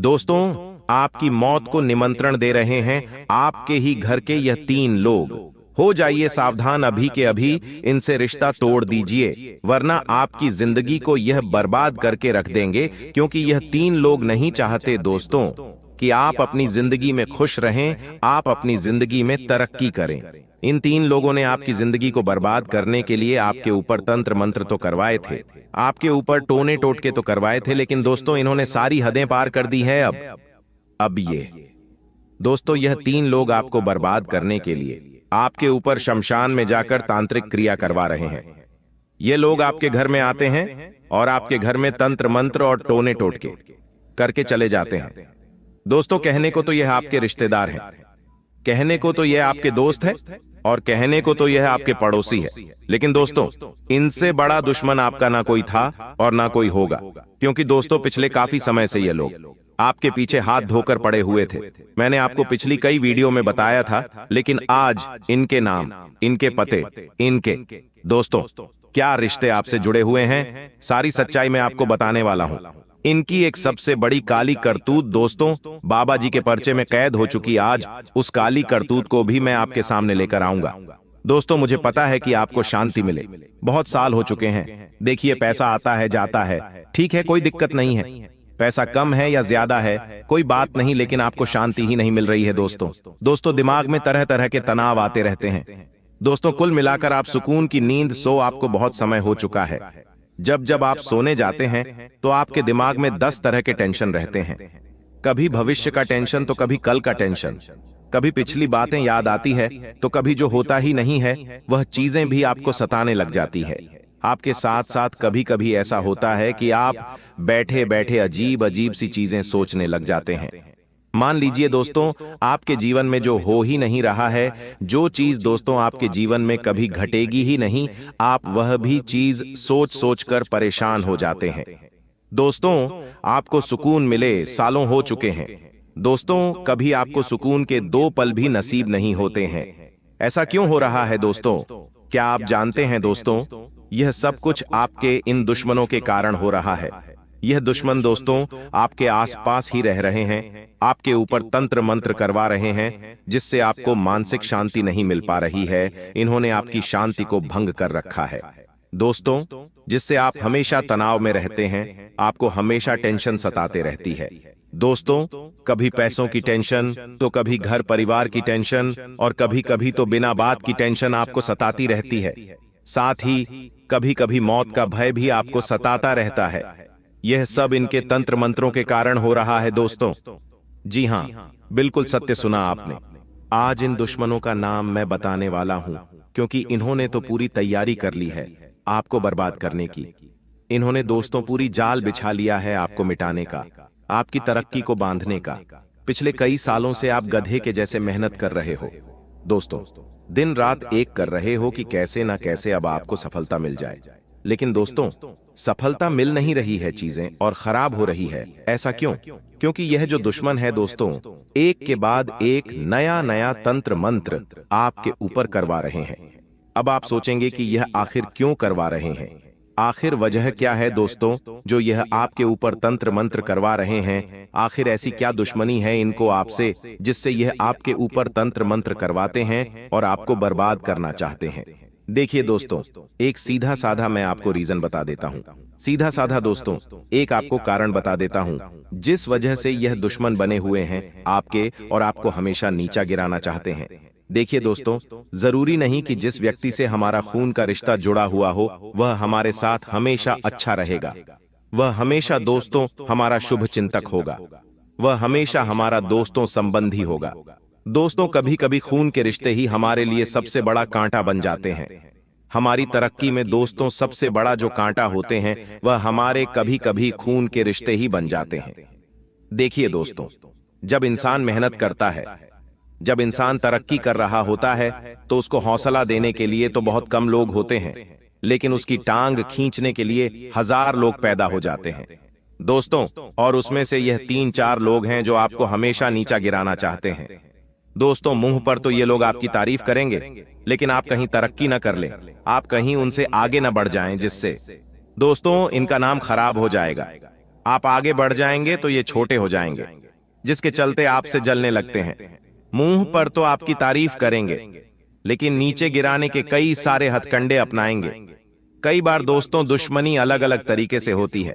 दोस्तों, आपकी मौत को निमंत्रण दे रहे हैं आपके ही घर के यह 3 लोग। हो जाइए सावधान, अभी के अभी इनसे रिश्ता तोड़ दीजिए, वरना आपकी जिंदगी को यह बर्बाद करके रख देंगे। क्योंकि यह 3 लोग नहीं चाहते दोस्तों कि आप अपनी जिंदगी में खुश रहें, आप अपनी जिंदगी में तरक्की करें। इन 3 लोगों ने आपकी जिंदगी को बर्बाद करने के लिए आपके ऊपर तंत्र मंत्र तो करवाए थे, आपके ऊपर टोने टोटके तो करवाए थे, लेकिन दोस्तों इन्होंने सारी हदें पार कर दी है। अब ये दोस्तों, यह 3 लोग आपको बर्बाद करने के लिए आपके ऊपर शमशान में जाकर तांत्रिक क्रिया करवा रहे हैं। ये लोग आपके घर में आते हैं और आपके घर में तंत्र मंत्र और टोने टोटके करके चले जाते हैं। दोस्तों, कहने को तो यह आपके रिश्तेदार हैं, कहने को तो यह आपके दोस्त है, और कहने को तो यह आपके पड़ोसी है, लेकिन दोस्तों इनसे बड़ा दुश्मन आपका ना कोई था और ना कोई होगा। क्योंकि दोस्तों पिछले काफी समय से ये लोग आपके पीछे हाथ धोकर पड़े हुए थे। मैंने आपको पिछली कई वीडियो में बताया था, लेकिन आज इनके नाम, इनके पते, इनके दोस्तों क्या रिश्ते आपसे जुड़े हुए हैं, सारी सच्चाई मैं आपको बताने वाला हूं। इनकी एक सबसे बड़ी काली करतूत दोस्तों बाबा जी के पर्चे में कैद हो चुकी, आज उस काली करतूत को भी मैं आपके सामने लेकर आऊंगा। दोस्तों, मुझे पता है कि आपको शांति मिले, बहुत साल हो चुके हैं। देखिए, पैसा आता है जाता है, ठीक है, कोई दिक्कत नहीं है, पैसा कम है या ज्यादा है कोई बात नहीं, लेकिन आपको शांति ही नहीं मिल रही है। दोस्तों दिमाग में तरह तरह के तनाव आते रहते हैं। दोस्तों कुल मिलाकर आप सुकून की नींद सो आपको बहुत समय हो चुका है। जब जब आप सोने जाते हैं तो आपके दिमाग में 10 तरह के टेंशन रहते हैं। कभी भविष्य का टेंशन तो कभी कल का टेंशन, कभी पिछली बातें याद आती है तो कभी जो होता ही नहीं है वह चीजें भी आपको सताने लग जाती है। आपके साथ साथ कभी कभी ऐसा होता है कि आप बैठे बैठे अजीब अजीब सी चीजें सोचने लग जाते हैं। मान लीजिए दोस्तों आपके जीवन में जो हो ही नहीं रहा है, जो चीज दोस्तों आपके जीवन में कभी घटेगी ही नहीं, आप वह भी चीज सोच सोच कर परेशान हो जाते हैं। दोस्तों आपको सुकून मिले सालों हो चुके हैं। दोस्तों कभी आपको सुकून के 2 पल भी नसीब नहीं होते हैं। ऐसा क्यों हो रहा है दोस्तों? क्या आप जानते हैं दोस्तों, यह सब कुछ आपके इन दुश्मनों के कारण हो रहा है। यह दुश्मन दोस्तों आपके आसपास ही रह रहे हैं, आपके ऊपर तंत्र मंत्र करवा रहे हैं, जिससे आपको मानसिक शांति नहीं मिल पा रही है। इन्होंने आपकी शांति को भंग कर रखा है दोस्तों, जिससे आप हमेशा तनाव में रहते हैं, आपको हमेशा टेंशन सताते रहती है। दोस्तों कभी पैसों की टेंशन तो कभी घर परिवार की टेंशन, और कभी कभी तो बिना बात की टेंशन आपको सताती रहती है। साथ ही कभी कभी मौत का भय भी आपको सताता रहता है। यह सब इनके तंत्र मंत्रों के कारण हो रहा है दोस्तों। जी हां, बिल्कुल सत्य सुना आपने। आज इन दुश्मनों का नाम मैं बताने वाला हूं, क्योंकि इन्होंने तो पूरी तैयारी कर ली है आपको बर्बाद करने की। इन्होंने दोस्तों पूरी जाल बिछा लिया है आपको मिटाने का, आपकी तरक्की को बांधने का। पिछले कई सालों से आप गधे के जैसे मेहनत कर रहे हो दोस्तों, दिन रात एक कर रहे हो कि कैसे ना कैसे अब आपको सफलता मिल जाए। लेकिन दोस्तों सफलता मिल नहीं रही है, चीजें और खराब हो रही है। ऐसा क्यों? क्योंकि यह जो दुश्मन है दोस्तों एक के बाद एक नया नया तंत्र मंत्र आपके ऊपर करवा रहे हैं। अब आप सोचेंगे कि यह आखिर क्यों करवा रहे हैं, आखिर वजह क्या है दोस्तों जो यह आपके ऊपर तंत्र मंत्र करवा रहे हैं। आखिर ऐसी क्या दुश्मनी है इनको आपसे, जिससे यह आपके ऊपर तंत्र मंत्र करवाते हैं और आपको बर्बाद करना चाहते हैं। देखिए दोस्तों, एक सीधा साधा मैं आपको रीजन बता देता हूं। सीधा साधा दोस्तों एक आपको कारण बता देता हूं, जिस वजह से यह दुश्मन बने हुए हैं आपके, और आपको हमेशा नीचा गिराना चाहते हैं। देखिए दोस्तों, जरूरी नहीं कि जिस व्यक्ति से हमारा खून का रिश्ता जुड़ा हुआ हो वह हमारे साथ हमेशा अच्छा रहेगा। वह हमेशा दोस्तों हमारा शुभ चिंतक होगा, वह हमेशा हमारा दोस्तों संबंधी होगा। दोस्तों कभी कभी खून के रिश्ते ही हमारे लिए सबसे बड़ा कांटा बन जाते हैं। हमारी तरक्की में दोस्तों सबसे बड़ा जो कांटा होते हैं वह हमारे कभी कभी खून के रिश्ते ही बन जाते हैं। देखिए दोस्तों, जब इंसान मेहनत करता है, जब इंसान तरक्की कर रहा होता है, तो उसको हौसला देने के लिए तो बहुत कम लोग होते हैं, लेकिन उसकी टांग खींचने के लिए 1000 लोग पैदा हो जाते हैं दोस्तों। और उसमें से यह 3-4 लोग हैं जो आपको हमेशा नीचा गिराना चाहते हैं। दोस्तों मुंह पर तो ये लोग आपकी तारीफ करेंगे, लेकिन आप कहीं तरक्की न कर लें, आप कहीं उनसे आगे न बढ़ जाएं, जिससे दोस्तों इनका नाम खराब हो जाएगा। आप आगे बढ़ जाएंगे तो ये छोटे हो जाएंगे, जिसके चलते आपसे जलने लगते हैं। मुंह पर तो आपकी तारीफ करेंगे, लेकिन नीचे गिराने के कई सारे हथकंडे अपनाएंगे। कई बार दोस्तों दुश्मनी अलग अलग तरीके से होती है।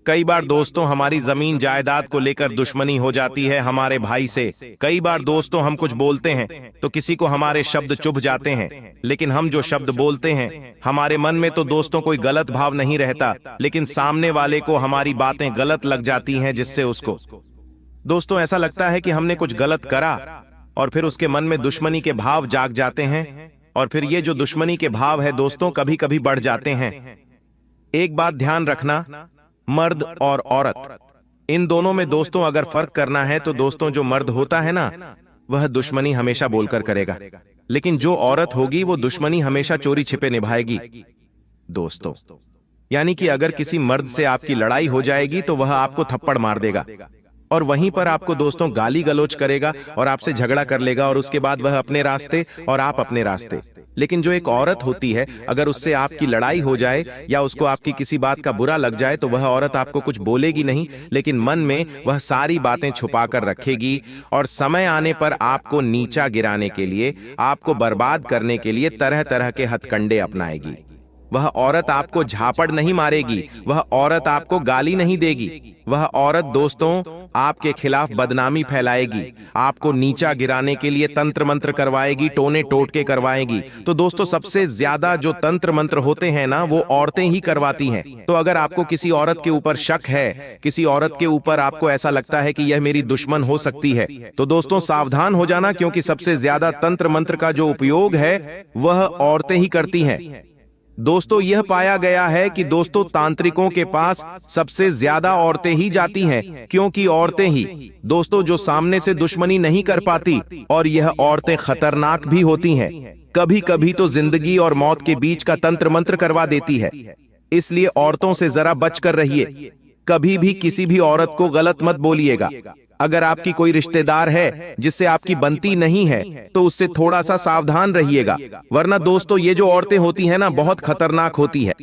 कई बार दोस्तों हमारी जमीन जायदाद को लेकर दुश्मनी हो जाती है हमारे भाई से। कई बार दोस्तों हम कुछ बोलते हैं तो किसी को हमारे शब्द चुभ जाते हैं, लेकिन हम जो शब्द बोलते हैं हमारे मन में तो दोस्तों कोई गलत भाव नहीं रहता, लेकिन सामने वाले को हमारी बातें गलत लग जाती हैं, जिससे उसको दोस्तों ऐसा लगता है कि हमने कुछ गलत करा, और फिर उसके मन में दुश्मनी के भाव जाग जाते हैं। और फिर ये जो दुश्मनी के भाव है दोस्तों कभी कभी बढ़ जाते हैं। एक बात ध्यान रखना, मर्द और औरत, इन दोनों में दोस्तों अगर फर्क करना है तो दोस्तों जो मर्द होता है ना, वह दुश्मनी हमेशा बोलकर करेगा, लेकिन जो औरत होगी वो दुश्मनी हमेशा चोरी छिपे निभाएगी दोस्तों। यानी कि अगर किसी मर्द से आपकी लड़ाई हो जाएगी तो वह आपको थप्पड़ मार देगा, और वहीं पर आपको दोस्तों गाली गलौज करेगा और आपसे झगड़ा कर लेगा, और उसके बाद वह अपने रास्ते और आप अपने रास्ते। लेकिन जो एक औरत होती है, अगर उससे आपकी लड़ाई हो जाए या उसको आपकी किसी बात का बुरा लग जाए तो वह औरत आपको कुछ बोलेगी नहीं, लेकिन मन में वह सारी बातें छुपा कर रखेगी, और समय आने पर आपको नीचा गिराने के लिए, आपको बर्बाद करने के लिए तरह तरह के हथकंडे अपनाएगी। वह औरत आपको झापड़ नहीं मारेगी, वह औरत आपको गाली नहीं देगी, वह औरत दोस्तों आपके खिलाफ बदनामी फैलाएगी, आपको नीचा गिराने के लिए तंत्र मंत्र करवाएगी, टोने टोटके करवाएगी। तो दोस्तों सबसे ज्यादा जो तंत्र मंत्र होते हैं ना, वो औरतें ही करवाती हैं। तो अगर आपको किसी औरत के ऊपर शक है, किसी औरत के ऊपर आपको ऐसा लगता है कि यह मेरी दुश्मन हो सकती है, तो दोस्तों सावधान हो जाना, क्योंकि सबसे ज्यादा तंत्र मंत्र का जो उपयोग है वह औरतें ही करती हैं। दोस्तों यह पाया गया है कि दोस्तों तांत्रिकों के पास सबसे ज्यादा औरतें ही जाती हैं, क्योंकि औरतें ही दोस्तों जो सामने से दुश्मनी नहीं कर पाती, और यह औरतें खतरनाक भी होती हैं। कभी कभी तो जिंदगी और मौत के बीच का तंत्र मंत्र करवा देती है। इसलिए औरतों से जरा बच कर रहिए। कभी भी किसी भी औरत को गलत मत बोलिएगा। अगर आपकी कोई रिश्तेदार है जिससे आपकी बनती नहीं है तो उससे थोड़ा सा सावधान रहिएगा, वरना दोस्तों ये जो औरतें होती हैं ना, बहुत खतरनाक होती है।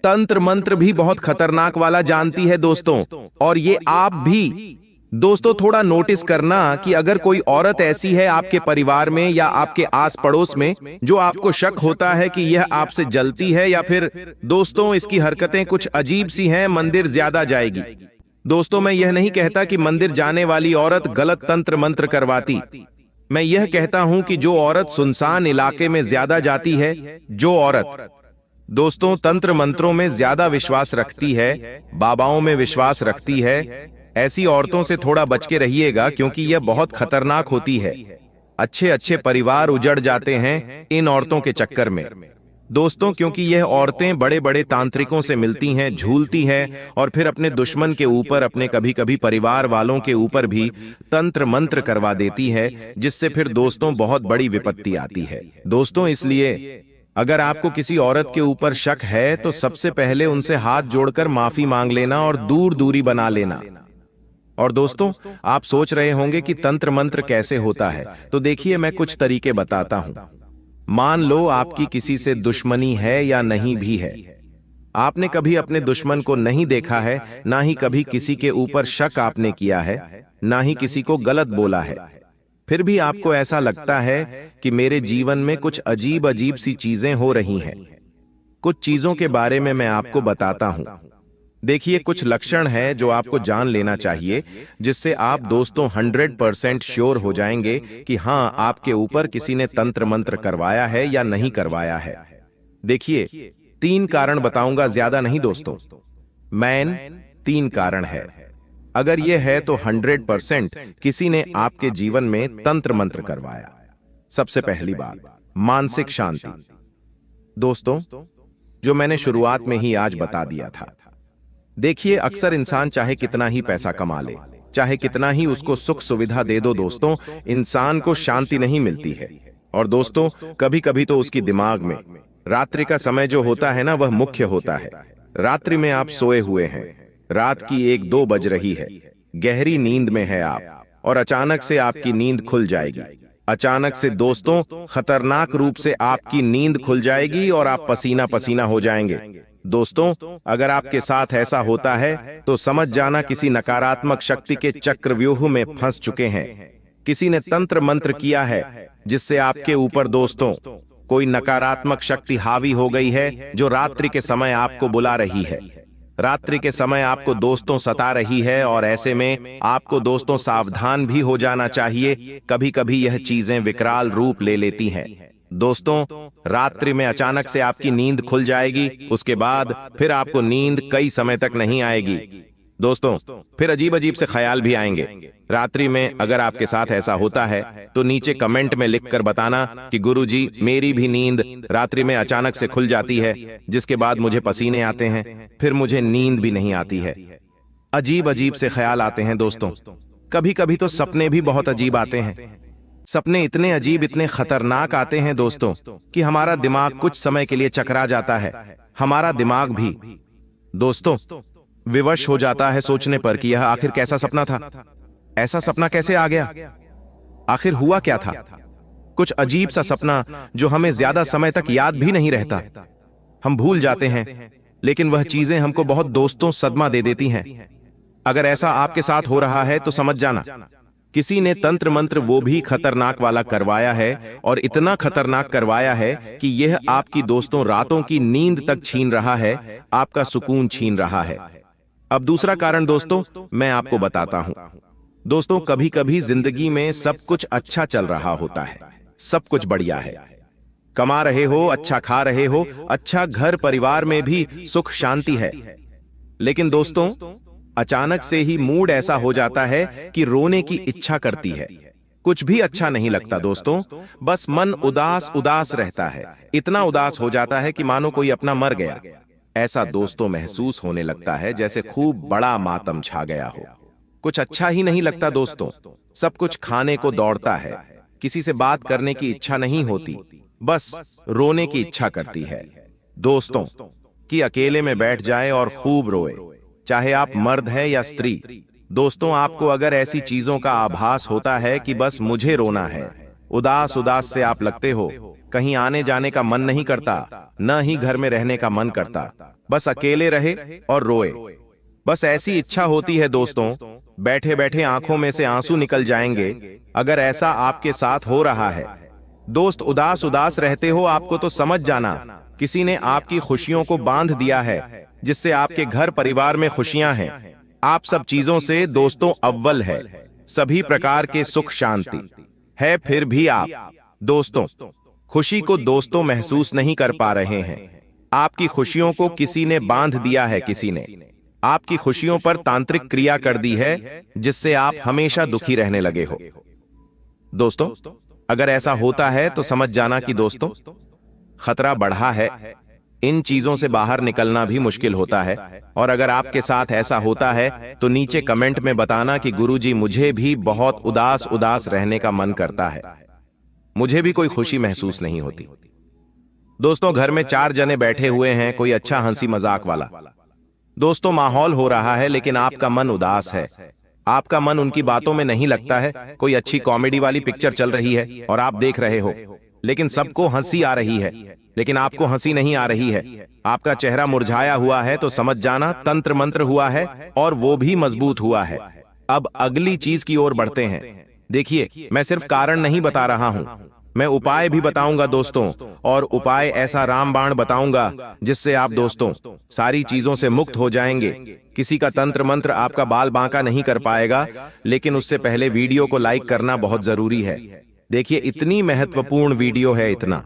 तंत्र मंत्र भी बहुत खतरनाक वाला जानती है दोस्तों, और ये आप भी दोस्तों थोड़ा नोटिस करना कि अगर कोई औरत ऐसी है आपके परिवार में या आपके आस पड़ोस में जो आपको शक होता है कि यह आपसे जलती है, या फिर दोस्तों इसकी हरकतें कुछ अजीब सी हैं, मंदिर ज्यादा जाएगी। दोस्तों मैं यह नहीं कहता कि मंदिर जाने वाली औरत गलत तंत्र मंत्र करवाती। मैं यह कहता हूं कि जो औरत सुनसान इलाके में ज्यादा जाती है, जो औरत दोस्तों तंत्र मंत्रों में ज्यादा विश्वास रखती है, बाबाओं में विश्वास रखती है, ऐसी औरतों से थोड़ा बच के रहिएगा, क्योंकि यह बहुत खतरनाक होती है। अच्छे अच्छे परिवार उजड़ जाते हैं इन औरतों के चक्कर में दोस्तों, क्योंकि यह औरतें बड़े बड़े तांत्रिकों से मिलती हैं, झूलती हैं, और फिर अपने दुश्मन के ऊपर, अपने कभी कभी परिवार वालों के ऊपर भी तंत्र मंत्र करवा देती है, जिससे फिर दोस्तों बहुत बड़ी विपत्ति आती है दोस्तों। इसलिए अगर आपको किसी औरत के ऊपर शक है तो सबसे पहले उनसे हाथ जोड़कर माफी मांग लेना और दूर दूरी बना लेना। और दोस्तों आप सोच रहे होंगे कि तंत्र मंत्र कैसे होता है, तो देखिए मैं कुछ तरीके बताता हूं। मान लो आपकी किसी से दुश्मनी है या नहीं भी है, आपने कभी अपने दुश्मन को नहीं देखा है, ना ही कभी किसी के ऊपर शक आपने किया है, ना ही किसी को गलत बोला है, फिर भी आपको ऐसा लगता है कि मेरे जीवन में कुछ अजीब अजीब सी चीजें हो रही हैं। कुछ चीजों के बारे में मैं आपको बताता हूं। देखिए कुछ लक्षण है जो आपको जान लेना चाहिए, जिससे आप दोस्तों 100% श्योर हो जाएंगे कि हाँ आपके ऊपर किसी ने तंत्र मंत्र करवाया है या नहीं करवाया है। देखिए 3 कारण बताऊंगा, ज्यादा नहीं दोस्तों, मैन 3 कारण है। अगर यह है तो 100% किसी ने आपके जीवन में तंत्र मंत्र करवाया। सबसे पहली बात, मानसिक शांति। दोस्तों जो मैंने शुरुआत में ही आज बता दिया था। देखिए अक्सर इंसान चाहे कितना ही पैसा कमा ले, चाहे कितना ही उसको सुख सुविधा दे दो दोस्तों, इंसान को शांति नहीं मिलती है। और दोस्तों कभी कभी तो उसकी दिमाग में रात्रि का समय जो होता है ना, वह मुख्य होता है। रात्रि में आप सोए हुए हैं, रात की 1-2 बज रही है, गहरी नींद में है आप, और अचानक से आपकी नींद खुल जाएगी। अचानक से दोस्तों खतरनाक रूप से आपकी नींद खुल जाएगी और आप पसीना पसीना हो जाएंगे। दोस्तों, अगर आपके साथ ऐसा होता है तो समझ जाना किसी नकारात्मक शक्ति के चक्रव्यूह में फंस चुके हैं। किसी ने तंत्र मंत्र किया है जिससे आपके ऊपर दोस्तों कोई नकारात्मक शक्ति हावी हो गई है, जो रात्रि के समय आपको बुला रही है। रात्रि के समय आपको दोस्तों सता रही है और ऐसे में आपको दोस्तों सावधान भी हो जाना चाहिए। कभी कभी यह चीजें विकराल रूप ले लेती हैं। दोस्तों, रात्रि में अचानक से आपकी नींद खुल जाएगी, उसके बाद फिर आपको नींद कई समय तक नहीं आएगी। दोस्तों, फिर अजीब अजीब से ख्याल भी आएंगे। रात्रि में अगर आपके साथ ऐसा होता है तो नीचे कमेंट में लिखकर बताना कि गुरुजी, मेरी भी नींद रात्रि में अचानक से खुल जाती है, जिसके बाद मुझे पसीने आते हैं, फिर मुझे नींद भी नहीं आती है। अजीब अजीब से ख्याल आते हैं दोस्तों। कभी कभी तो सपने भी बहुत अजीब आते हैं। सपने इतने अजीब, इतने खतरनाक आते हैं दोस्तों कि हमारा दिमाग कुछ समय के लिए चकरा जाता है। हमारा दिमाग भी दोस्तों विवश हो जाता है सोचने पर कि यह आखिर कैसा सपना था, ऐसा सपना कैसे आ गया, आखिर हुआ क्या था। कुछ अजीब सा सपना जो हमें ज्यादा समय तक याद भी नहीं रहता, हम भूल जाते हैं, लेकिन वह चीजें हमको बहुत दोस्तों सदमा दे देती हैं। अगर ऐसा आपके साथ हो रहा है तो समझ जाना किसी ने तंत्र मंत्र वो भी खतरनाक वाला करवाया है, और इतना खतरनाक करवाया है कि यह आपकी दोस्तों रातों की नींद तक छीन रहा है, आपका सुकून छीन रहा है। अब दूसरा कारण दोस्तों मैं आपको बताता हूं। दोस्तों, कभी कभी जिंदगी में सब कुछ अच्छा चल रहा होता है, सब कुछ बढ़िया है, कमा रहे हो, अच्छा खा रहे हो, अच्छा घर परिवार में भी सुख शांति है, लेकिन दोस्तों अचानक से ही मूड ऐसा हो जाता है कि रोने की इच्छा करती है। कुछ भी अच्छा नहीं लगता दोस्तों, बस मन उदास उदास रहता है। इतना उदास हो जाता है कि मानो कोई अपना मर गया। ऐसा दोस्तों महसूस होने लगता है जैसे खूब बड़ा मातम छा गया हो। कुछ अच्छा ही नहीं लगता दोस्तों, सब कुछ खाने को दौड़ता है, किसी से बात करने की इच्छा नहीं होती, बस रोने की इच्छा करती है दोस्तों कि अकेले में बैठ जाए और खूब रोए, चाहे आप मर्द हैं या स्त्री। दोस्तों, आपको अगर ऐसी चीजों का आभास होता है कि बस मुझे रोना है, उदास उदास से आप लगते हो, कहीं आने जाने का मन नहीं करता, न ही घर में रहने का मन करता, बस अकेले रहे और रोए, बस ऐसी इच्छा होती है दोस्तों, बैठे बैठे आंखों में से आंसू निकल जाएंगे। अगर ऐसा आपके साथ हो रहा है दोस्त, उदास उदास रहते हो, आपको तो समझ जाना किसी ने आपकी खुशियों को बांध दिया है, जिससे आपके घर परिवार में खुशियां हैं। आप सब चीजों से दोस्तों अव्वल है, सभी प्रकार के सुख शांति है, फिर भी आप दोस्तों खुशी को दोस्तों महसूस नहीं कर पा रहे हैं। आपकी खुशियों को किसी ने बांध दिया है, किसी ने आपकी खुशियों पर तांत्रिक क्रिया कर दी है, जिससे आप हमेशा दुखी रहने लगे हो। दोस्तों, अगर ऐसा होता है तो समझ जाना कि दोस्तों खतरा बढ़ा है, इन चीजों से बाहर निकलना भी मुश्किल होता है। और अगर आपके साथ ऐसा होता है तो नीचे कमेंट में बताना कि गुरुजी, मुझे भी बहुत उदास उदास रहने का मन करता है, मुझे भी कोई खुशी महसूस नहीं होती। दोस्तों, घर में 4 जने बैठे हुए हैं, कोई अच्छा हंसी मजाक वाला दोस्तों माहौल हो रहा है, लेकिन आपका मन उदास है, आपका मन उनकी बातों में नहीं लगता है। कोई अच्छी कॉमेडी वाली पिक्चर चल रही है और आप देख रहे हो, लेकिन सबको हंसी आ रही है, लेकिन आपको हंसी नहीं आ रही है। आपका चेहरा मुरझाया हुआ है, तो समझ जाना तंत्र मंत्र हुआ है, और वो भी मजबूत हुआ है। अब अगली चीज की ओर बढ़ते हैं। देखिए, मैं सिर्फ कारण नहीं बता रहा हूं, मैं उपाय भी बताऊंगा दोस्तों, और उपाय ऐसा रामबाण बताऊंगा जिससे आप दोस्तों सारी चीजों से मुक्त हो जाएंगे। किसी का तंत्र मंत्र आपका बाल बांका नहीं कर पाएगा, लेकिन उससे पहले वीडियो को लाइक करना बहुत जरूरी है। देखिए, इतनी महत्वपूर्ण वीडियो है, इतना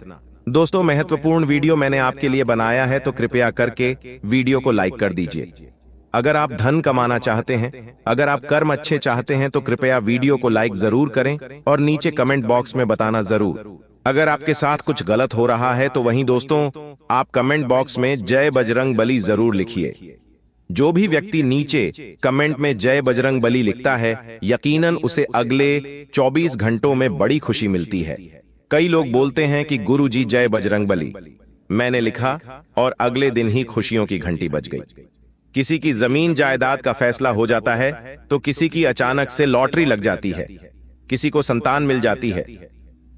दोस्तों महत्वपूर्ण वीडियो मैंने आपके लिए बनाया है, तो कृपया करके वीडियो को लाइक कर दीजिए। अगर आप धन कमाना चाहते हैं, अगर आप कर्म अच्छे चाहते हैं, तो कृपया वीडियो को लाइक जरूर करें और नीचे कमेंट बॉक्स में बताना जरूर। अगर आपके साथ कुछ गलत हो रहा है तो वहीं दोस्तों आप कमेंट बॉक्स में जय बजरंग बली जरूर लिखिए। जो भी व्यक्ति नीचे कमेंट में जय बजरंग बली लिखता है, यकीनन उसे अगले 24 घंटों में बड़ी खुशी मिलती है। कई लोग बोलते हैं कि गुरुजी जय बजरंग बली, मैंने लिखा और अगले दिन ही खुशियों की घंटी बज गई। किसी की जमीन जायदाद का फैसला हो जाता है, तो किसी की अचानक से लॉटरी लग जाती है, किसी को संतान मिल जाती है,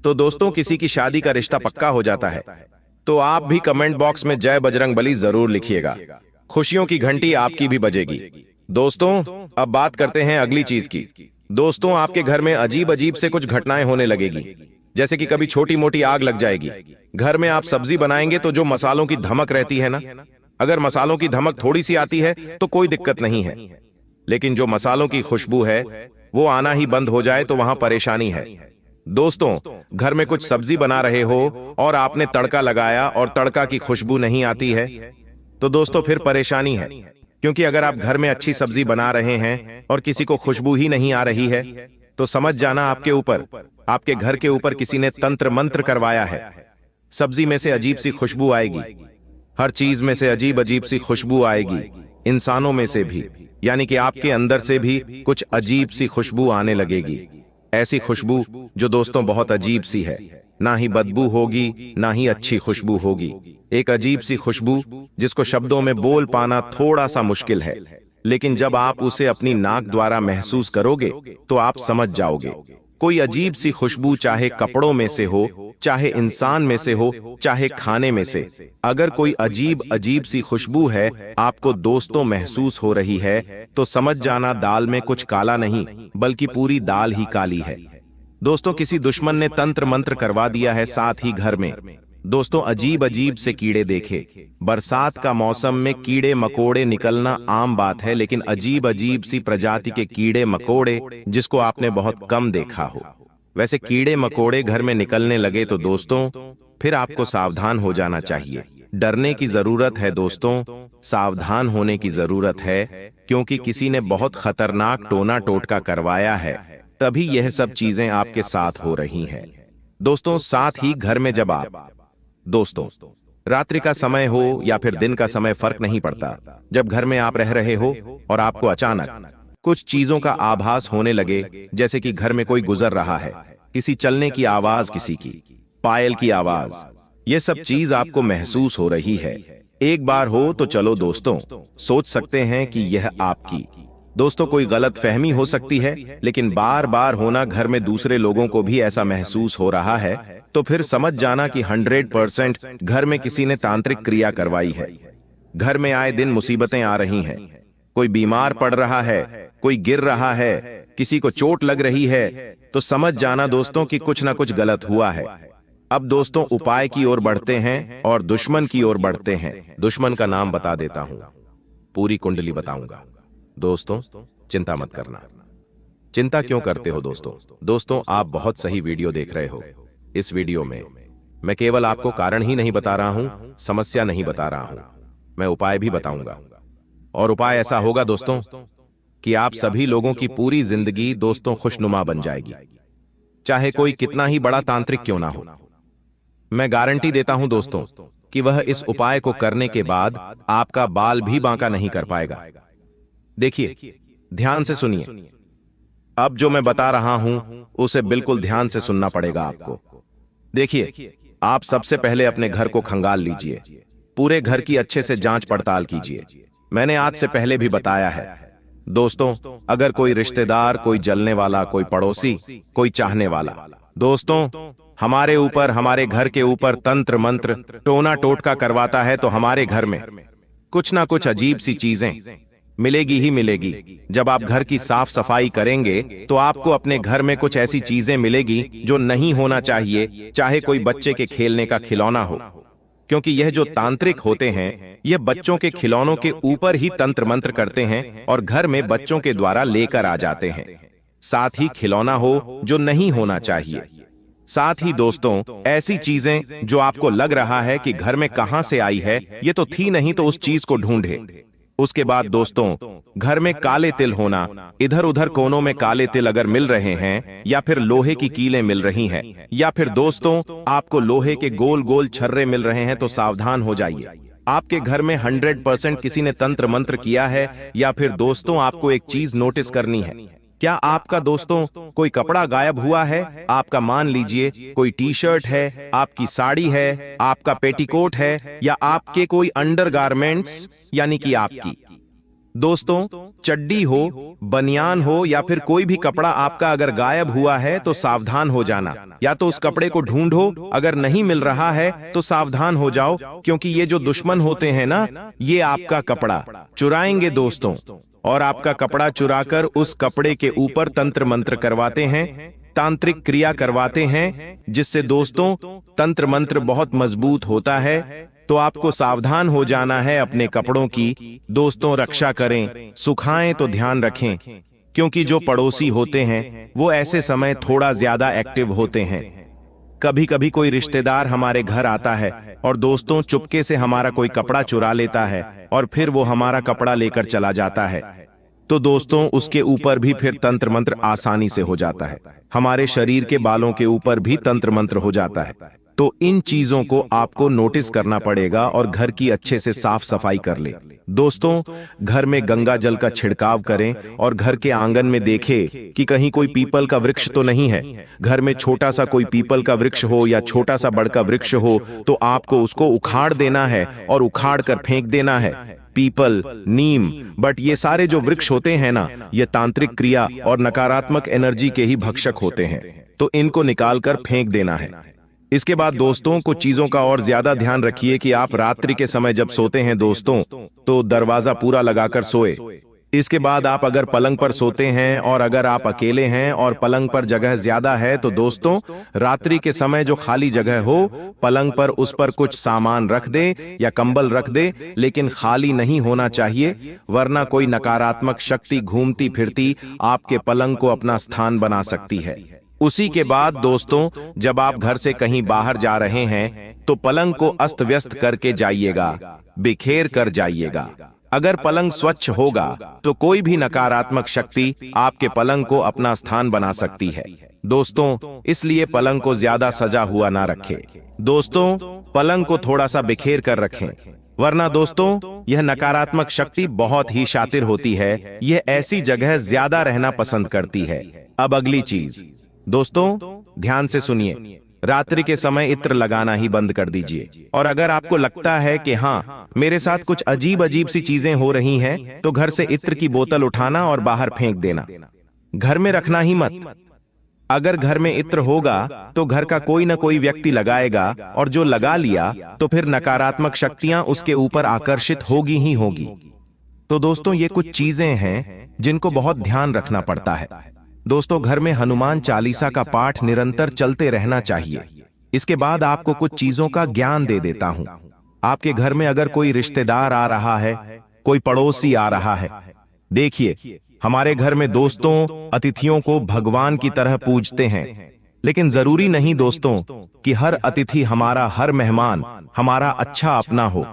तो दोस्तों किसी की शादी का रिश्ता पक्का हो जाता है, तो आप भी कमेंट बॉक्स में जय बजरंगबली जरूर लिखिएगा। खुशियों की घंटी आपकी भी बजेगी। दोस्तों अब बात करते हैं अगली चीज की। दोस्तों आपके घर में अजीब अजीब से कुछ घटनाएं होने लगेगी, जैसे कि कभी छोटी मोटी आग लग जाएगी। घर में आप सब्जी बनाएंगे तो जो मसालों की धमक रहती है ना, अगर मसालों की धमक थोड़ी सी आती है तो कोई दिक्कत नहीं है, लेकिन जो मसालों की खुशबू है वो आना ही बंद हो जाए तो वहां परेशानी है। दोस्तों घर में कुछ सब्जी बना रहे हो और आपने तड़का लगाया और तड़का की खुशबू नहीं आती है, तो दोस्तों फिर परेशानी है। क्योंकि अगर आप घर में अच्छी सब्जी बना रहे हैं और किसी को खुशबू ही नहीं आ रही है, तो समझ जाना आपके घर के ऊपर किसी ने तंत्र मंत्र करवाया है। सब्जी में से अजीब सी खुशबू आएगी, हर चीज में से अजीब अजीब सी खुशबू आएगी, इंसानों में से भी, यानी कि आपके अंदर से भी कुछ अजीब सी खुशबू आने लगेगी। ऐसी खुशबू जो दोस्तों बहुत अजीब सी है, ना ही बदबू होगी ना ही अच्छी खुशबू होगी। एक अजीब सी खुशबू जिसको शब्दों में बोल पाना थोड़ा सा मुश्किल है, लेकिन जब आप उसे अपनी नाक द्वारा महसूस करोगे तो आप समझ जाओगे। कोई अजीब सी खुशबू चाहे कपड़ों में से हो, चाहे इंसान में से हो, चाहे खाने में से, अगर कोई अजीब अजीब सी खुशबू है आपको दोस्तों महसूस हो रही है, तो समझ जाना दाल में कुछ काला नहीं बल्कि पूरी दाल ही काली है। दोस्तों किसी दुश्मन ने तंत्र मंत्र करवा दिया है साथ ही घर में। दोस्तों अजीब अजीब से कीड़े देखे, बरसात का मौसम में कीड़े मकोड़े निकलना आम बात है, लेकिन अजीब अजीब सी प्रजाति के कीड़े मकोड़े जिसको आपने बहुत कम देखा हो, वैसे कीड़े मकोड़े घर में निकलने लगे तो दोस्तों फिर आपको सावधान हो जाना चाहिए। डरने की जरूरत है दोस्तों, सावधान होने की जरूरत है, क्योंकि किसी ने बहुत खतरनाक टोना टोटका करवाया है, तभी यह सब चीजें आपके साथ हो रही हैं। दोस्तों साथ ही घर में जब आप दोस्तों रात्रि का समय हो या फिर दिन का समय फर्क नहीं पड़ता, जब घर में आप रह रहे हो और आपको अचानक कुछ चीजों का आभास होने लगे, जैसे कि घर में कोई गुजर रहा है, किसी चलने की आवाज, किसी की पायल की आवाज, ये सब चीज आपको महसूस हो रही है। एक बार हो तो चलो दोस्तों सोच सकते हैं कि यह आपकी दोस्तों कोई गलत फहमी हो सकती है, लेकिन बार बार होना घर में दूसरे लोगों को भी ऐसा महसूस हो रहा है, तो फिर समझ जाना कि 100% घर में किसी ने तांत्रिक क्रिया करवाई है। घर में आए दिन मुसीबतें आ रही हैं, कोई बीमार पड़ रहा है, कोई गिर रहा है, किसी को चोट लग रही है, तो समझ जाना दोस्तों कि कुछ ना कुछ गलत हुआ है। अब दोस्तों उपाय की ओर बढ़ते हैं और दुश्मन की ओर बढ़ते हैं। दुश्मन का नाम बता देता हूं, पूरी कुंडली बताऊंगा। दोस्तों चिंता मत करना। चिंता क्यों करते हो दोस्तों आप बहुत सही वीडियो देख रहे हो। इस वीडियो में मैं केवल आपको कारण ही नहीं बता रहा हूं, समस्या नहीं बता रहा हूं, मैं उपाय भी बताऊंगा। और उपाय ऐसा होगा दोस्तों कि आप सभी लोगों की पूरी जिंदगी दोस्तों खुशनुमा बन जाएगी, चाहे कोई कितना ही बड़ा तांत्रिक क्यों ना हो। मैं गारंटी देता हूं दोस्तों कि वह इस उपाय को करने के बाद आपका बाल भी बांका नहीं कर पाएगा। देखिए ध्यान से सुनिए, अब जो मैं बता रहा हूं उसे बिल्कुल ध्यान से सुनना पड़ेगा आपको। देखिए आप सबसे पहले अपने घर को खंगाल लीजिए, पूरे घर की अच्छे से जांच पड़ताल कीजिए। मैंने आज से पहले भी बताया है दोस्तों, अगर कोई रिश्तेदार, कोई जलने वाला, कोई पड़ोसी, कोई चाहने वाला दोस्तों हमारे ऊपर, हमारे घर के ऊपर तंत्र मंत्र टोना टोटका करवाता है, तो हमारे घर में कुछ ना कुछ अजीब सी चीजें मिलेगी ही मिलेगी। जब आप घर की साफ सफाई करेंगे तो आपको अपने घर में कुछ ऐसी चीजें मिलेगी जो नहीं होना चाहिए, चाहे कोई बच्चे के खेलने का खिलौना हो, क्योंकि यह जो तांत्रिक होते हैं यह बच्चों के खिलौनों के ऊपर ही तंत्र मंत्र करते हैं और घर में बच्चों के द्वारा लेकर आ जाते हैं। साथ ही खिलौना हो जो नहीं होना चाहिए, साथ ही दोस्तों ऐसी चीजें जो आपको लग रहा है कि घर में कहां से आई है, ये तो थी नहीं, तो उस चीज को ढूंढे। उसके बाद दोस्तों घर में काले तिल होना, इधर उधर कोनों में काले तिल अगर मिल रहे हैं, या फिर लोहे की कीलें मिल रही हैं, या फिर दोस्तों आपको लोहे के गोल गोल छर्रे मिल रहे हैं, तो सावधान हो जाइए। आपके घर में 100% किसी ने तंत्र मंत्र किया है। या फिर दोस्तों आपको एक चीज नोटिस करनी है, क्या आपका दोस्तों कोई कपड़ा गायब हुआ है? आपका मान लीजिए कोई टी शर्ट है, आपकी साड़ी है, आपका पेटीकोट है, या आपके कोई अंडरगारमेंट्स यानी कि आपकी दोस्तों, चड्डी हो, बनियान हो या फिर कोई भी कपड़ा आपका अगर गायब हुआ है तो सावधान हो जाना। या तो उस कपड़े को ढूंढो, अगर नहीं मिल रहा है तो सावधान हो जाओ, क्योंकि ये जो दुश्मन होते हैं ना, ये आपका कपड़ा चुराएंगे दोस्तों। और आपका कपड़ा चुराकर उस कपड़े के ऊपर तंत्र मंत्र करवाते हैं, तांत्रिक क्रिया करवाते हैं, जिससे दोस्तों तंत्र मंत्र बहुत मजबूत होता है। तो आपको सावधान हो जाना है अपने कपड़ों की। दोस्तों, रक्षा करें, सुखाएं तो ध्यान रखें, क्योंकि जो पड़ोसी होते हैं वो ऐसे समय थोड़ा ज्यादा एक्टिव होते हैं। कभी कभी कोई रिश्तेदार हमारे घर आता है और दोस्तों चुपके से हमारा कोई कपड़ा चुरा लेता है और फिर वो हमारा कपड़ा लेकर चला जाता है। तो दोस्तों उसके ऊपर भी फिर तंत्र मंत्र आसानी से हो जाता है। हमारे शरीर के बालों के ऊपर भी तंत्र मंत्र हो जाता है। तो इन चीजों को आपको नोटिस करना पड़ेगा और घर की अच्छे से साफ सफाई कर ले। दोस्तों, घर में गंगा जल का छिड़काव करें और घर के आंगन में देखें कि कहीं कोई पीपल का वृक्ष तो नहीं है। घर में छोटा सा कोई पीपल का वृक्ष हो या छोटा सा बड़ का वृक्ष हो तो आपको उसको उखाड़ देना है और उखाड़ कर फेंक देना है। पीपल, नीम, बट ये सारे जो वृक्ष होते हैं ना, ये तांत्रिक क्रिया और नकारात्मक एनर्जी के ही भक्षक होते हैं, तो इनको निकालकर फेंक देना है। इसके बाद दोस्तों कुछ चीजों का और ज्यादा ध्यान रखिए कि आप रात्रि के समय जब सोते हैं दोस्तों, तो दरवाजा पूरा लगाकर सोए। इसके बाद आप अगर पलंग पर सोते हैं और अगर आप अकेले हैं और पलंग पर जगह ज्यादा है तो दोस्तों रात्रि के समय जो खाली जगह हो पलंग पर, उस पर कुछ सामान रख दे या कंबल रख दे, लेकिन खाली नहीं होना चाहिए, वरना कोई नकारात्मक शक्ति घूमती फिरती आपके पलंग को अपना स्थान बना सकती है। उसी के बाद दोस्तों जब आप घर से कहीं बाहर जा रहे हैं तो पलंग को अस्त व्यस्त करके जाइएगा, बिखेर कर जाइएगा। अगर पलंग स्वच्छ होगा तो कोई भी नकारात्मक शक्ति आपके पलंग को अपना स्थान बना सकती है। दोस्तों इसलिए पलंग को ज्यादा सजा हुआ ना रखें। दोस्तों पलंग को थोड़ा सा बिखेर कर रखें, वरना दोस्तों यह नकारात्मक शक्ति बहुत ही शातिर होती है, यह ऐसी जगह ज्यादा रहना पसंद करती है। अब अगली चीज दोस्तों ध्यान से सुनिए, रात्रि के समय इत्र लगाना ही बंद कर दीजिए। और अगर आपको लगता है कि हाँ मेरे साथ कुछ अजीब अजीब सी चीजें हो रही हैं, तो घर से इत्र की बोतल उठाना और बाहर फेंक देना, घर में रखना ही मत। अगर घर में इत्र होगा तो घर का कोई ना कोई व्यक्ति लगाएगा, और जो लगा लिया तो फिर नकारात्मक शक्तियां उसके ऊपर आकर्षित होगी ही होगी। तो दोस्तों ये कुछ चीजें हैं जिनको बहुत ध्यान रखना पड़ता है। दोस्तों घर में हनुमान चालीसा का पाठ निरंतर चलते रहना चाहिए। इसके बाद आपको कुछ चीजों का ज्ञान दे देता हूं। आपके घर में अगर कोई रिश्तेदार आ रहा है, कोई पड़ोसी आ रहा है, देखिए हमारे घर में दोस्तों अतिथियों को भगवान की तरह पूजते हैं, लेकिन जरूरी नहीं दोस्तों कि हर अतिथि हमारा, हर मेहमान हमारा अच्छा अपना हो।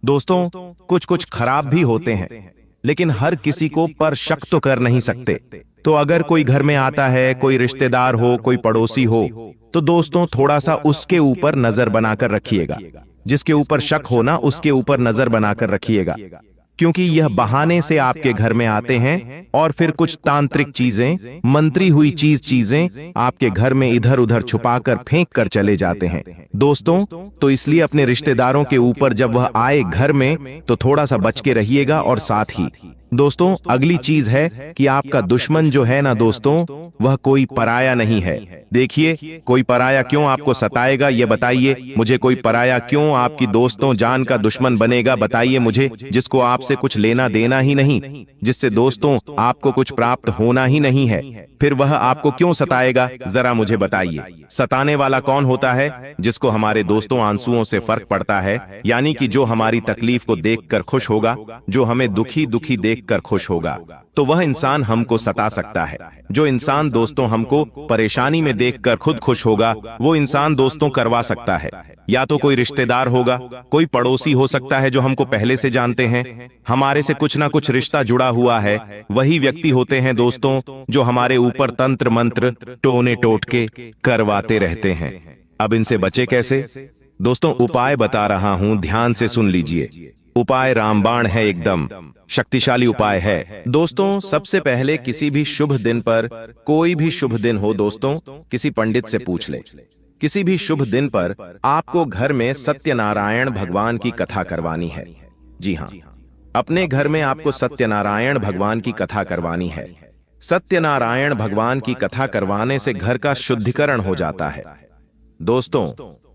दोस्तों कुछ कुछ खराब भी होते हैं, लेकिन हर किसी को पर शक तो कर नहीं सकते। तो अगर कोई घर में आता है, कोई रिश्तेदार हो, कोई पड़ोसी हो, तो दोस्तों थोड़ा सा उसके ऊपर नजर बनाकर रखिएगा। जिसके ऊपर शक हो ना, उसके ऊपर नजर बनाकर रखिएगा, क्योंकि यह बहाने से आपके घर में आते हैं और फिर कुछ तांत्रिक चीजें, मंत्री हुई चीजें आपके घर में इधर उधर छुपाकर फेंक कर चले जाते हैं। दोस्तों तो इसलिए अपने रिश्तेदारों के ऊपर जब वह आए घर में तो थोड़ा सा बच के रहिएगा। और साथ ही दोस्तों अगली चीज है कि आपका दुश्मन जो है ना दोस्तों, वह कोई पराया नहीं है। देखिए कोई पराया क्यों आपको सताएगा, ये बताइए मुझे। कोई पराया क्यों आपकी दोस्तों जान का दुश्मन बनेगा, बताइए मुझे। जिसको आपसे कुछ लेना देना ही नहीं, जिससे दोस्तों आपको कुछ प्राप्त होना ही नहीं है, फिर वह आपको क्यों सताएगा, जरा मुझे बताइए। सताने वाला कौन होता है? जिसको हमारे दोस्तों आंसुओं से फर्क पड़ता है, यानी कि जो हमारी तकलीफ को देखकर खुश होगा, जो हमें दुखी दुखी देखकर खुश होगा, तो वह इंसान हमको सता सकता है। जो इंसान दोस्तों हमको परेशानी में देखकर खुद खुश होगा, वो इंसान दोस्तों करवा सकता है। या तो कोई रिश्तेदार होगा, कोई पड़ोसी हो सकता है जो हमको पहले से जानते हैं, हमारे से कुछ ना कुछ रिश्ता जुड़ा हुआ है। वही व्यक्ति होते हैं दोस्तों जो हमारे ऊपर तंत्र मंत्र, टोने टोटके करवाते रहते हैं। अब इनसे बचे कैसे? दोस्तों उपाय बता रहा हूं, ध्यान से सुन लीजिए। उपाय रामबाण है, एकदम शक्तिशाली उपाय है। दोस्तों सबसे पहले किसी भी शुभ दिन पर, कोई भी शुभ दिन हो दोस्तों, किसी पंडित से पूछ ले। किसी भी शुभ दिन पर आपको घर में सत्यनारायण भगवान की कथा करवानी है। जी हाँ, अपने घर में आपको सत्यनारायण भगवान की कथा करवानी है। सत्यनारायण भगवान की कथा करवाने से घर का शुद्धिकरण हो जाता है। दोस्तों,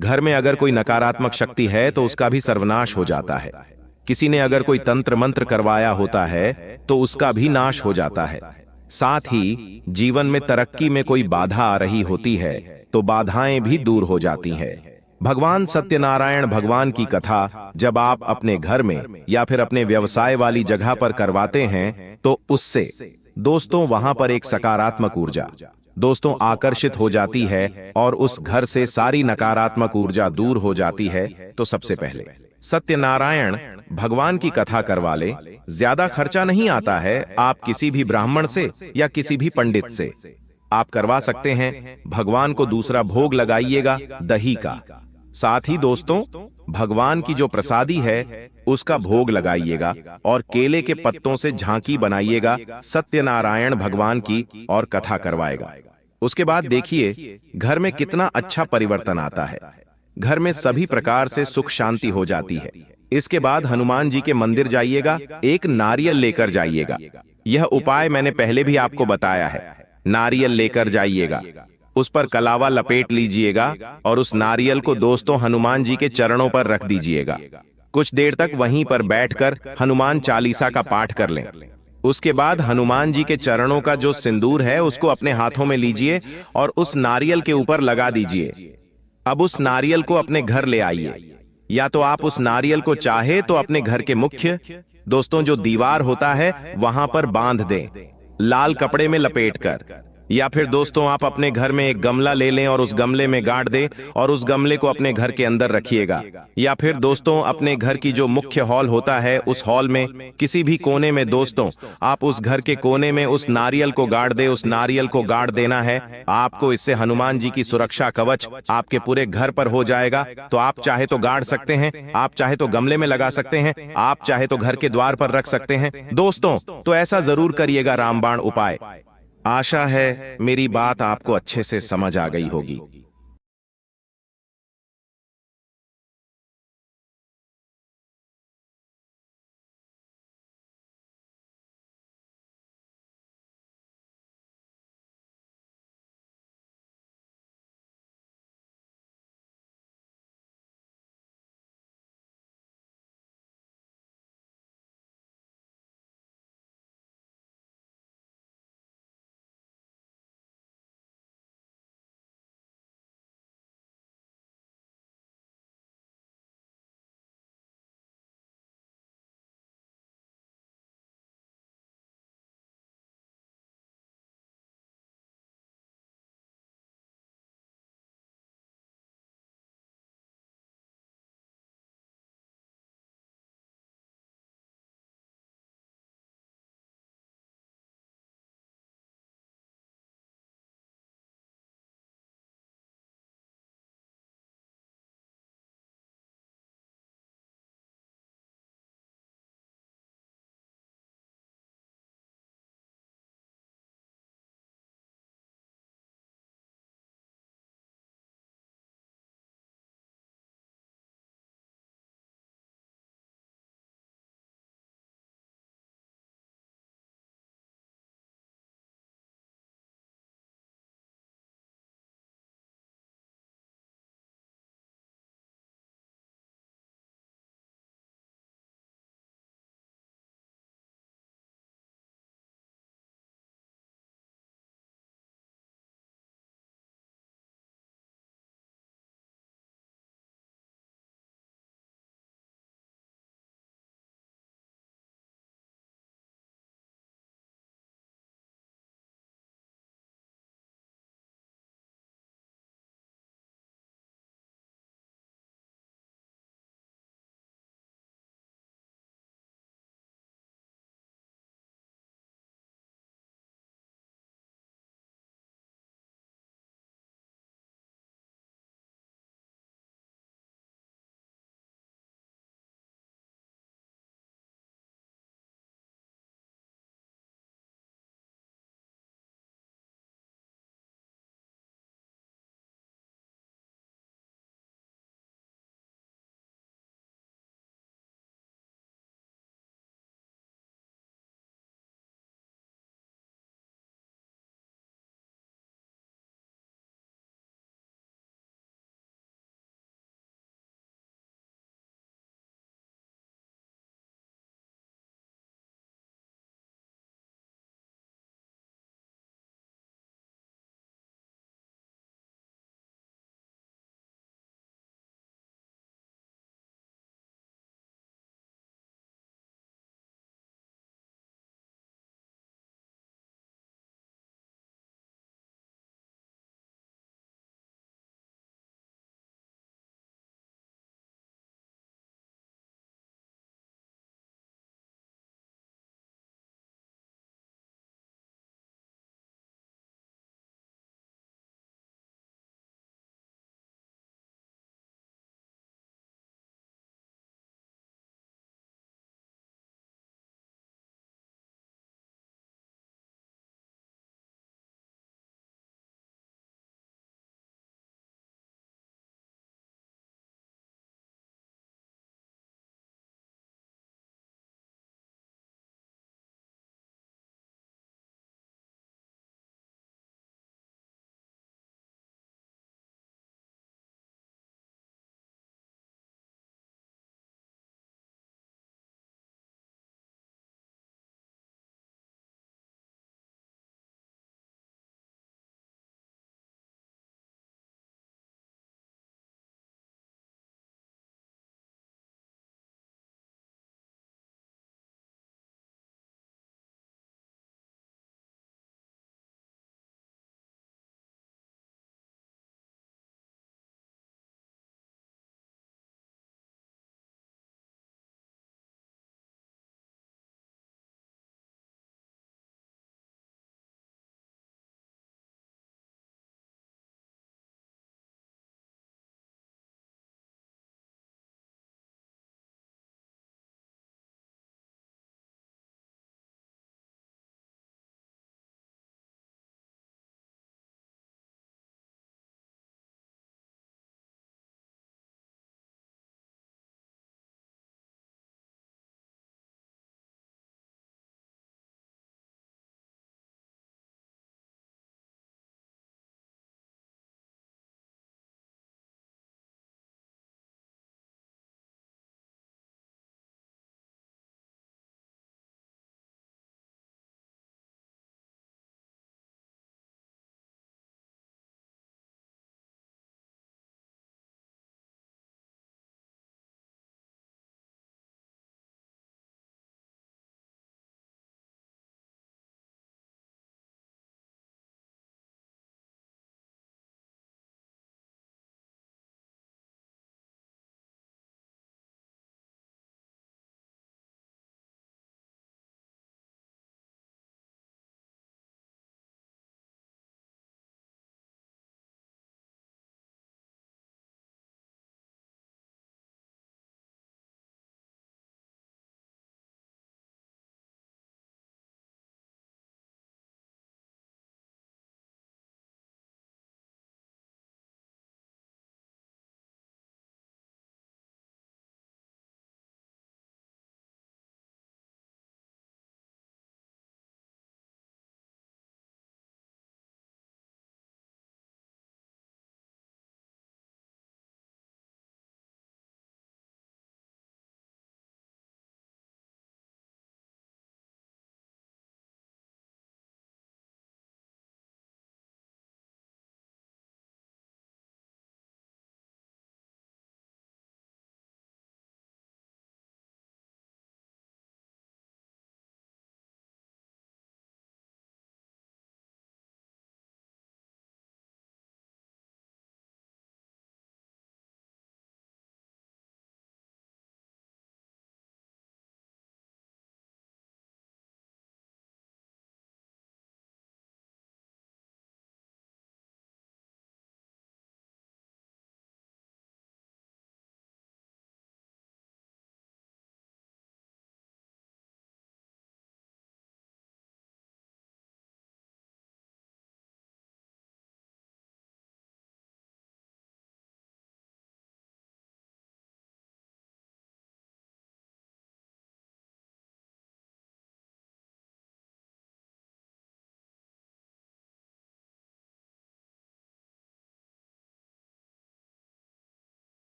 घर में अगर कोई नकारात्मक शक्ति है तो उसका भी सर्वनाश हो जाता है। किसी ने अगर कोई तंत्र मंत्र करवाया होता है तो उसका भी नाश हो जाता है। साथ ही जीवन में तरक्की में कोई बाधा आ रही होती है तो बाधाएं भी दूर हो जाती हैं। भगवान सत्यनारायण भगवान की कथा जब आप अपने घर में या फिर अपने व्यवसाय वाली जगह पर करवाते हैं तो उससे दोस्तों वहां पर एक सकारात्मक ऊर्जा दोस्तों आकर्षित हो जाती है और उस घर से सारी नकारात्मक ऊर्जा दूर हो जाती है। तो सबसे पहले सत्यनारायण भगवान की कथा करवा ले। ज्यादा खर्चा नहीं आता है, आप किसी भी ब्राह्मण से या किसी भी पंडित से आप करवा सकते हैं। भगवान को दूसरा भोग लगाइएगा दही का। साथ ही दोस्तों भगवान की जो प्रसादी है उसका भोग लगाइएगा और केले के पत्तों से झांकी बनाइएगा सत्यनारायण भगवान की और कथा करवाएगा। उसके बाद देखिए घर में कितना अच्छा परिवर्तन आता है। घर में सभी प्रकार से सुख शांति हो जाती है। इसके बाद हनुमान जी के मंदिर जाइएगा, एक नारियल लेकर जाइएगा। यह उपाय मैंने पहले भी आपको बताया है। नारियल लेकर जाइएगा, उस पर कलावा लपेट लीजिएगा और उस नारियल को दोस्तों हनुमान जी के चरणों पर रख दीजिएगा। कुछ देर तक वहीं पर बैठकर हनुमान चालीसा का पाठ कर लें। उसके बाद हनुमान जी के चरणों का जो सिंदूर है उसको अपने हाथों में लीजिए और उस नारियल के ऊपर लगा दीजिए। अब उस नारियल को अपने घर ले आइए, या तो आप उस नारियल को चाहे तो अपने घर के मुख्य दोस्तों जो दीवार होता है वहां पर बांध दें लाल कपड़े में लपेटकर, या फिर दोस्तों आप अपने घर में एक गमला ले लें और उस गमले में गाड़ दें और उस गमले को अपने घर के अंदर रखिएगा। या फिर दोस्तों अपने घर की जो मुख्य हॉल होता है उस हॉल में किसी भी कोने में दोस्तों आप उस घर के कोने में उस नारियल को गाड़ दे। उस नारियल को गाड़ देना है आपको। इससे हनुमान जी की सुरक्षा कवच आपके पूरे घर पर हो जाएगा। तो आप चाहे तो गाड़ सकते हैं, आप चाहे तो गमले में लगा सकते हैं, आप चाहे तो घर के द्वार पर रख सकते हैं। दोस्तों तो ऐसा जरूर करिएगा रामबाण उपाय। आशा है मेरी बात आपको अच्छे से समझ आ गई होगी।